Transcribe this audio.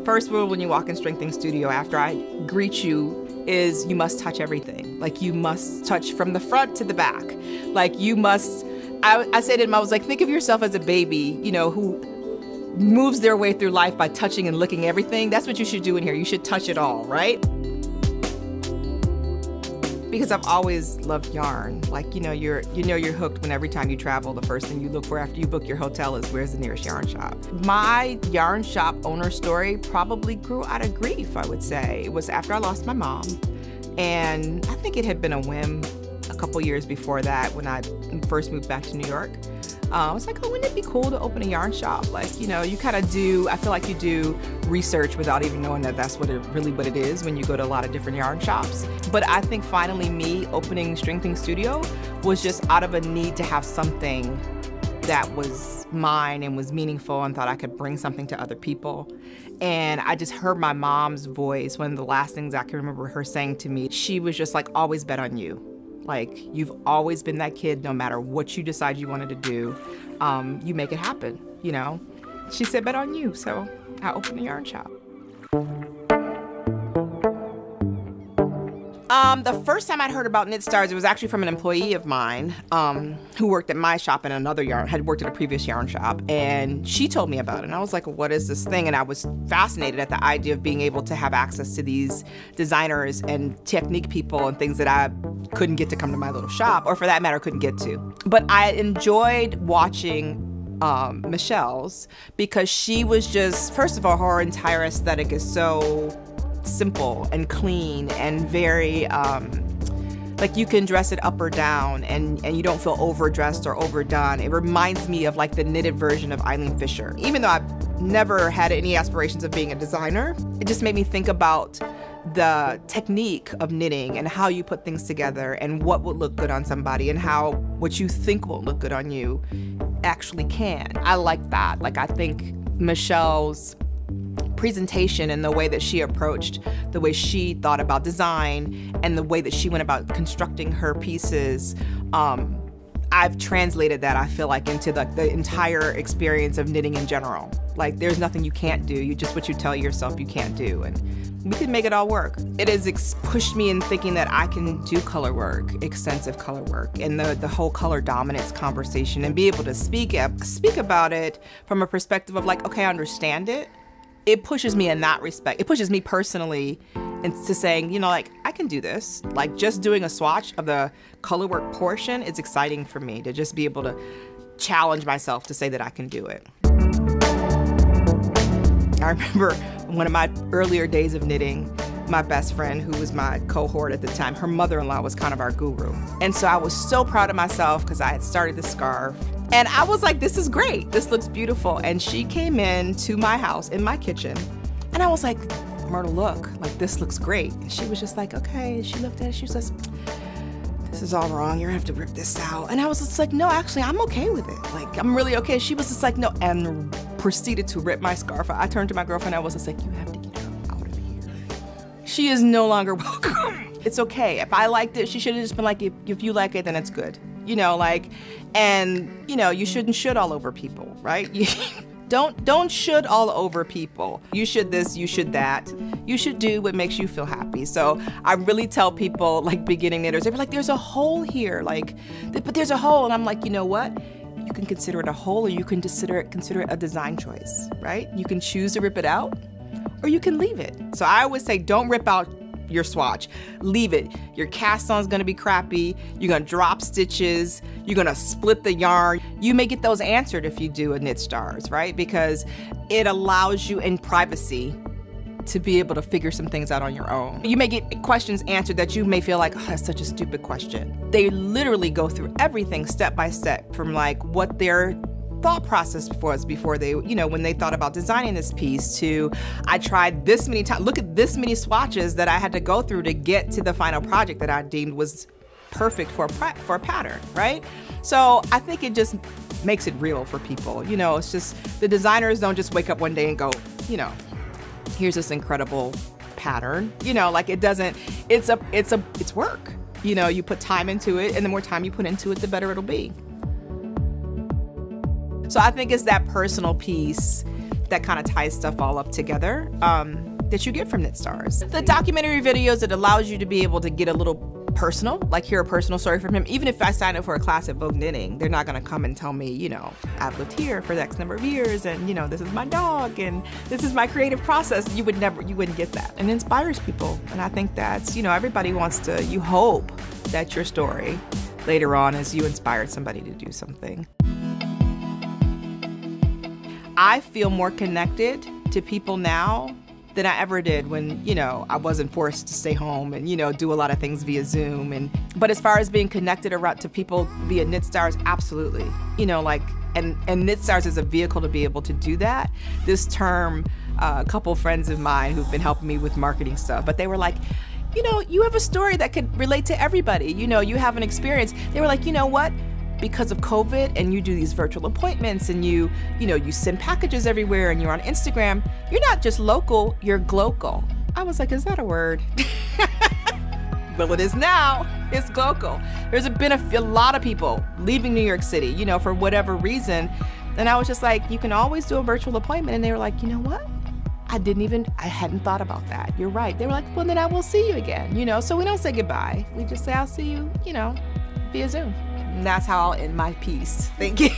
First rule when you walk in Strengthening Studio after I greet you is you must touch everything. Like you must touch from the front to the back. Like you must, I said to him, I was like, think of yourself as a baby, you know, who moves their way through life by touching and licking everything. That's what you should do in here. You should touch it all, right? Because I've always loved yarn. Like, you're hooked when every time you travel, the first thing you look for after you book your hotel is where's the nearest yarn shop. My yarn shop owner story probably grew out of grief, I would say. It was after I lost my mom. And I think it had been a whim a couple years before that when I first moved back to New York. I was like, oh, wouldn't it be cool to open a yarn shop? Like, you kind of do, I feel like you do research without even knowing that that's really what it is when you go to a lot of different yarn shops. But I think finally me opening Strengthening Studio was just out of a need to have something that was mine and was meaningful and thought I could bring something to other people. And I just heard my mom's voice. One of the last things I can remember her saying to me, she was just like, always bet on you. Like, you've always been that kid, no matter what you decide you wanted to do, you make it happen, She said, bet on you, so I opened a yarn shop. The first time I'd heard about Knit Stars, it was actually from an employee of mine who worked at my shop in another yarn, had worked at a previous yarn shop, and she told me about it. And I was like, what is this thing? And I was fascinated at the idea of being able to have access to these designers and technique people and things that I couldn't get to come to my little shop, or for that matter, couldn't get to. But I enjoyed watching Michelle's because she was just, first of all, her entire aesthetic is so simple and clean and very, like you can dress it up or down and you don't feel overdressed or overdone. It reminds me of like the knitted version of Eileen Fisher. Even though I've never had any aspirations of being a designer, it just made me think about the technique of knitting and how you put things together and what would look good on somebody and how what you think will look good on you actually can. I like that. Like I think Michelle's presentation and the way that she approached, the way she thought about design and the way that she went about constructing her pieces, I've translated that, I feel like, into the entire experience of knitting in general. Like there's nothing you can't do, you just what you tell yourself you can't do, and we can make it all work. It has pushed me in thinking that I can do color work, extensive color work, and the whole color dominance conversation, and be able to speak about it from a perspective of like, okay, I understand it. It pushes me in that respect. It pushes me personally into saying, like, I can do this. Like just doing a swatch of the color work portion is exciting for me, to just be able to challenge myself to say that I can do it. I remember one of my earlier days of knitting, my best friend, who was my cohort at the time, her mother-in-law was kind of our guru. And so I was so proud of myself because I had started the scarf. And I was like, this is great. This looks beautiful. And she came in to my house, in my kitchen. And I was like, Myrtle, look, like this looks great. And she was just like, okay. She looked at it, she says, this is all wrong. You're gonna have to rip this out. And I was just like, no, actually, I'm okay with it. Like, I'm really okay. She was just like, no, and proceeded to rip my scarf. I turned to my girlfriend, I was just like, you have to get her out of here. She is no longer welcome. It's okay. If I liked it, she should have just been like, if you like it, then it's good. And you shouldn't should all over people, right? Don't should all over people. You should this, you should that. You should do what makes you feel happy. So I really tell people, like beginning knitters, they're like, there's a hole here, like, but there's a hole. And I'm like, you know what? You can consider it a hole, or you can consider it a design choice, right? You can choose to rip it out, or you can leave it. So I always say, don't rip out your swatch. Leave it. Your cast on is gonna be crappy. You're gonna drop stitches. You're gonna split the yarn. You may get those answered if you do a Knit Stars, right? Because it allows you in privacy to be able to figure some things out on your own. You may get questions answered that you may feel like, oh, that's such a stupid question. They literally go through everything step by step, from like what their thought process was before they, when they thought about designing this piece, to I tried this many times, look at this many swatches that I had to go through to get to the final project that I deemed was perfect for a pattern, right? So I think it just makes it real for people. It's just, the designers don't just wake up one day and go, here's this incredible pattern. Like it doesn't, it's work. You put time into it, and the more time you put into it, the better it'll be. So I think it's that personal piece that kind of ties stuff all up together that you get from Knit Stars. The documentary videos, it allows you to be able to get a little personal, like hear a personal story from him. Even if I sign up for a class at Vogue Knitting, they're not gonna come and tell me, you know, I've lived here for the X number of years and, you know, this is my dog and this is my creative process. You wouldn't get that. And it inspires people. And I think that's, you know, everybody wants to, you hope that your story later on is you inspired somebody to do something. I feel more connected to people now than I ever did when, you know, I wasn't forced to stay home and, you know, do a lot of things via Zoom. But as far as being connected around to people via Knit Stars, absolutely. You know, like, and Knit Stars is a vehicle to be able to do that. This term, a couple friends of mine who've been helping me with marketing stuff, but they were like, you know, you have a story that could relate to everybody. You know, you have an experience. They were like, you know what? Because of COVID and you do these virtual appointments and you send packages everywhere and you're on Instagram, you're not just local, you're global. I was like, is that a word? Well, it is now. It's global. There's been a lot of people leaving New York City, you know, for whatever reason. And I was just like, you can always do a virtual appointment. And they were like, you know what? I hadn't thought about that. You're right. They were like, well, then I will see you again, you know? So we don't say goodbye. We just say, I'll see you, you know, via Zoom. And that's how I'll end my piece. Thank you.